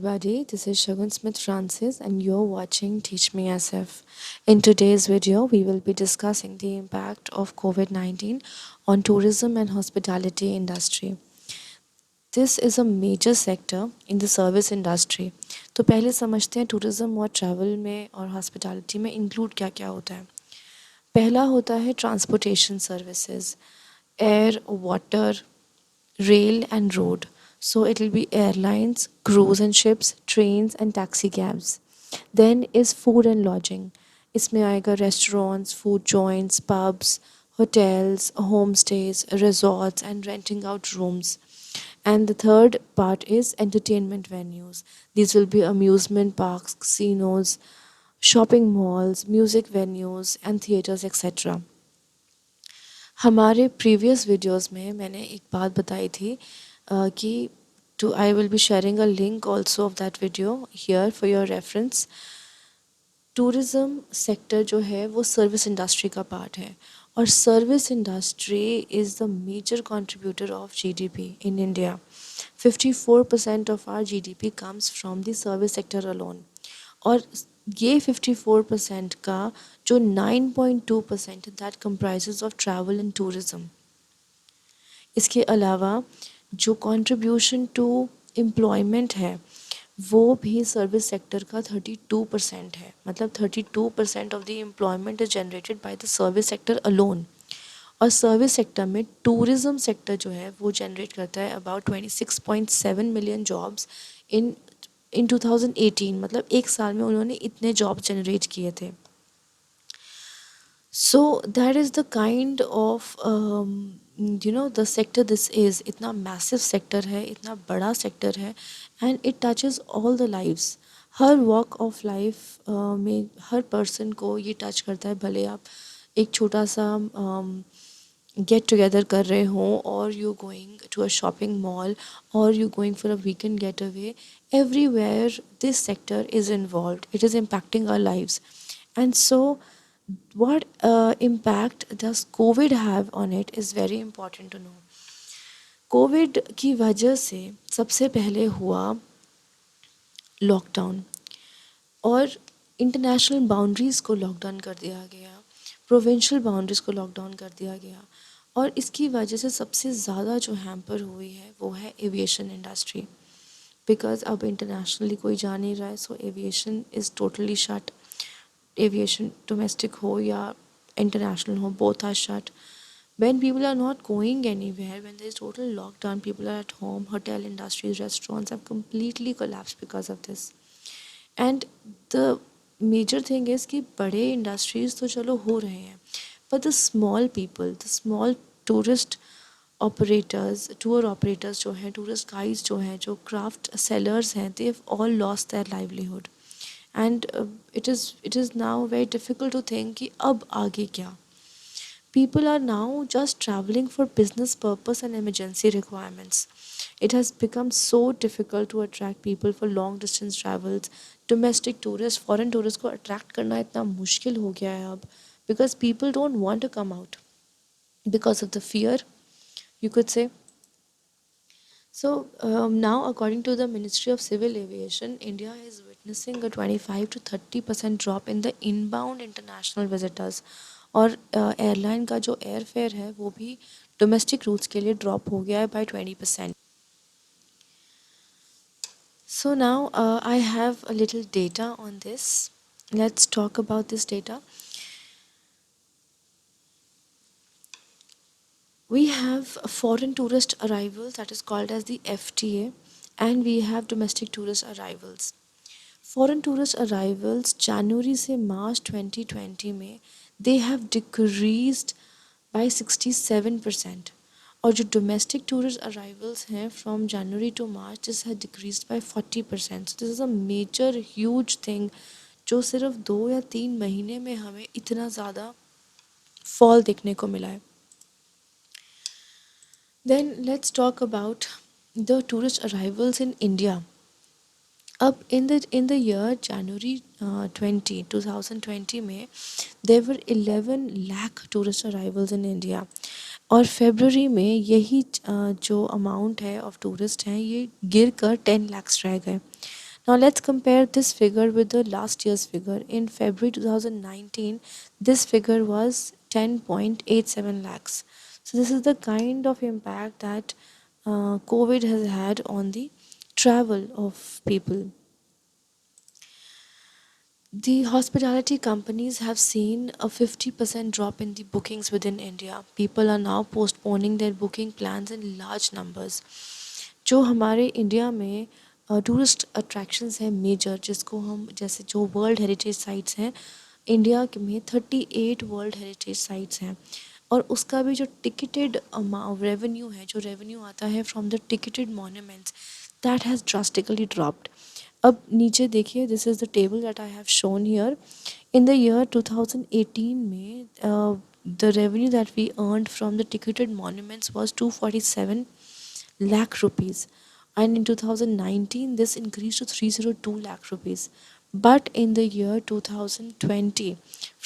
everybody, this is Shagun Smith Francis and you're watching Teach Me SF. In today's video, we will be discussing the impact of COVID-19 on tourism and hospitality industry. This is a major sector in the service industry. तो पहले समझते हैं tourism और travel में और hospitality में include क्या क्या होता है। पहला होता है transportation services, air, water, rail and road. So it will be airlines, cruise and ships, trains and taxi cabs. Then is food and lodging. इसमें आएगा restaurants, food joints, pubs, hotels, homestays, resorts and renting out rooms. And the third part is entertainment venues. These will be amusement parks, casinos, shopping malls, music venues and theaters etc. हमारे previous videos में मैंने एक बात बताई थी कि I will be sharing a link also of that video here for your reference. Tourism sector जो है वो सर्विस इंडस्ट्री का पार्ट है और service industry is the major contributor of GDP in India. 54% of our GDP comes from the service sector alone और ये 54% का जो 9.2% that comprises of travel and tourism. इसके अलावा जो कंट्रीब्यूशन टू एम्प्लॉयमेंट है वो भी सर्विस सेक्टर का 32% है। मतलब 32% of the employment is generated by the service sector alone. और सर्विस सेक्टर में टूरिज़्म सेक्टर जो है वो जनरेट करता है अबाउट 26.7 मिलियन जॉब्स इन 2018। मतलब एक साल में उन्होंने इतने जॉब जनरेट किए थे। So that is the kind of the sector this is. इतना मैसिव सेक्टर है, इतना बड़ा सेक्टर है and it touches all the lives. Her walk of life में हर पर्सन को ये टच करता है। भले आप एक छोटा सा गेट टुगेदर कर रहे हों और you going to a shopping mall और you going for a weekend getaway, everywhere this sector is involved, it is impacting our lives. And so what impact does COVID have on it is very important to know. Covid की वजह से सबसे पहले हुआ lockdown और international boundaries को lockdown कर दिया गया, प्रोविंशियल बाउंड्रीज़ को लॉकडाउन कर दिया गया और इसकी वजह से सबसे ज़्यादा जो हैम्पर हुई है वो है एविएशन इंडस्ट्री। बिकॉज अब इंटरनेशनली कोई जा नहीं रहा है, so aviation is totally shut. Aviation domestic हो या इंटरनेशनल हो, both are shut. When people are not going anywhere, when there is total lockdown, people are at home, hotel industries, restaurants have completely collapsed because of this. And the major thing is कि बड़े industries तो चलो हो रहे हैं, but the small people, the small tourist operators, tour operators जो हैं, tourist guides जो हैं, जो craft sellers हैं, they've all lost their livelihood. And it is now very difficult to think कि अब आगे क्या। People are now just traveling for business purpose and emergency requirements. It has become so difficult to attract people for long distance travels. Domestic tourists, foreign tourists को attract करना इतना मुश्किल हो गया है अब, because people don't want to come out because of the fear, you could say. So now, according to the Ministry of Civil Aviation, India is witnessing a 25 to 30% drop in the inbound international visitors. और airline का जो air fare है वो भी domestic roots के लिए drop हो गया है bye 20%. So now I have a little data on this. Let's talk about this data. We have foreign tourist arrivals, that is called as the FTA, and we have domestic tourist arrivals. Foreign tourist arrivals January से March 2020 में they have decreased by 67%. और जो domestic tourist arrivals हैं from January to March, this has decreased by 40%. So this is a major huge thing जो सिर्फ 2 या 3 महीने में हमें इतना ज़्यादा fall देखने को मिला है. Then let's talk about the tourist arrivals in India. Up in the year January 2020 में there were 11 lakh tourist arrivals in India. और फरवरी में यही जो अमाउंट है ऑफ टूरिस्ट हैं ये गिर कर 10 lakhs रह गए. Now let's compare this figure with the last year's figure. In February 2019, this figure was 10.87 lakhs. So this is the kind of impact that COVID has had on the travel of people. The hospitality companies have seen a 50% drop in the bookings within India. People are now postponing their booking plans in large numbers. जो हमारे India में tourist attractions हैं major, जिसको हम जैसे जो world heritage sites हैं, India में 38 वर्ल्ड हेरिटेज साइट्स हैं, और उसका भी जो टिकटेड रेवेन्यू है, जो रेवेन्यू आता है from the ticketed monuments, that has drastically dropped. अब नीचे देखिए, this is the table that I have shown here. In the year 2018 में the revenue that we earned from the ticketed monuments was 247 lakh rupees, and in 2019 this increased to 302 lakh rupees. But in the year 2020,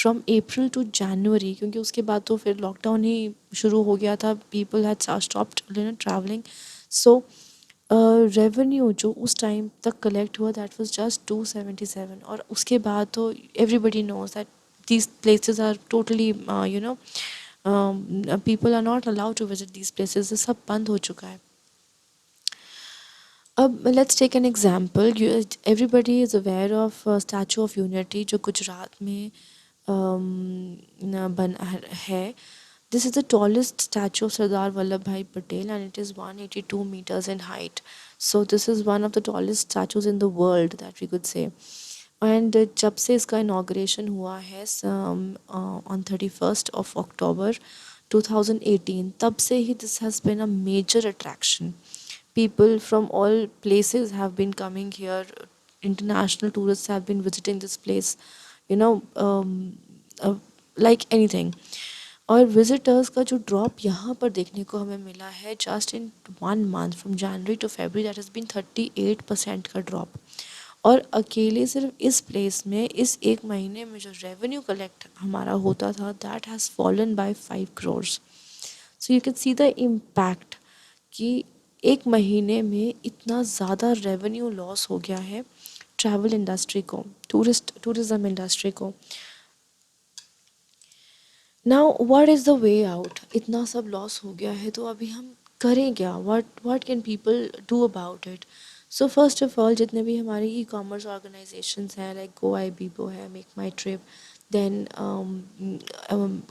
from April to January, क्योंकि उसके बाद तो फिर lockdown ही शुरू हो गया था, people had stopped traveling, so revenue जो उस टाइम तक कलेक्ट हुआ दैट वाज जस्ट 277. और उसके बाद तो everybody knows that these places are totally people are not allowed to visit these places. ये सब बंद हो चुका है. अब let's take an example. Everybody is aware of Statue of Unity जो गुजरात में बन है. This is the tallest statue of Sardar Vallabhbhai Patel, and it is 182 meters in height. So this is one of the tallest statues in the world that we could say. And जब से इसका inauguration हुआ है on 31st of October 2018, तब से ही this has been a major attraction. People from all places have been coming here. International tourists have been visiting this place, you know, like anything. और visitors का जो drop यहाँ पर देखने को हमें मिला है just in 1 month from January to February, that has been 38% का ड्रॉप. और अकेले सिर्फ इस प्लेस में इस एक महीने में जो रेवेन्यू कलेक्ट हमारा होता था that has fallen bye 5 crores. So you can see the impact कि एक महीने में इतना ज़्यादा रेवेन्यू लॉस हो गया है ट्रैवल इंडस्ट्री को, टूरिज़्म इंडस्ट्री को. Now what is the way out? इतना सब लॉस हो गया है तो अभी हम करें क्या? What can people do about it? So first of all, जितने भी हमारे ई कॉमर्स ऑर्गेनाइजेशंस हैं लाइक गो आई बीबो है, MakeMyTrip, then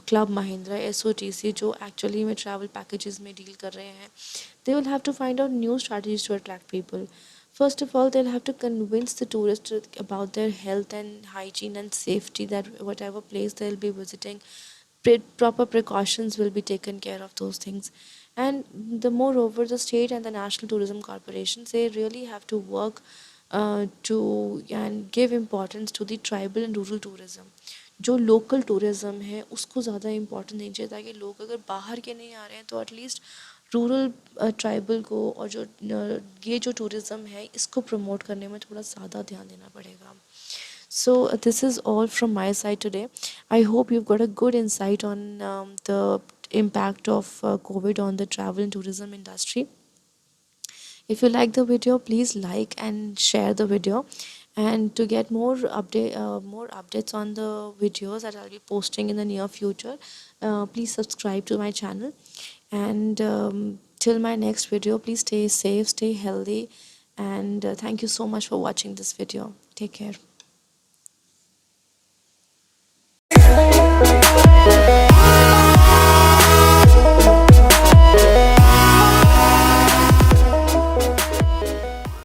club Mahindra, SOTC, जो एक्चुअली में ट्रैवल पैकेजेस में डील कर रहे हैं, they will have to find out new strategies to attract people. First of all, they'll have to convince the tourists about their health and hygiene and safety, that whatever place they'll be visiting, proper precautions will be taken care of those things. And the moreover, the state and the national tourism corporations, they really have to work to and give importance to the tribal and rural tourism. जो local tourism है उसको ज़्यादा importance देनी चाहिए, ताकि लोग अगर बाहर के नहीं आ रहे हैं तो एटलीस्ट रूरल ट्राइबल को और जो ये जो टूरिज़्म है इसको प्रमोट करने में थोड़ा ज़्यादा ध्यान देना पड़ेगा. So this is all from my side today. I hope you've got a good insight on the impact of COVID on the travel and tourism industry. If you like the video, please like and share the video. And to get more updates on the videos that I'll be posting in the near future, please subscribe to my channel. And till my next video, please stay safe, stay healthy, and thank you so much for watching this video. Take care.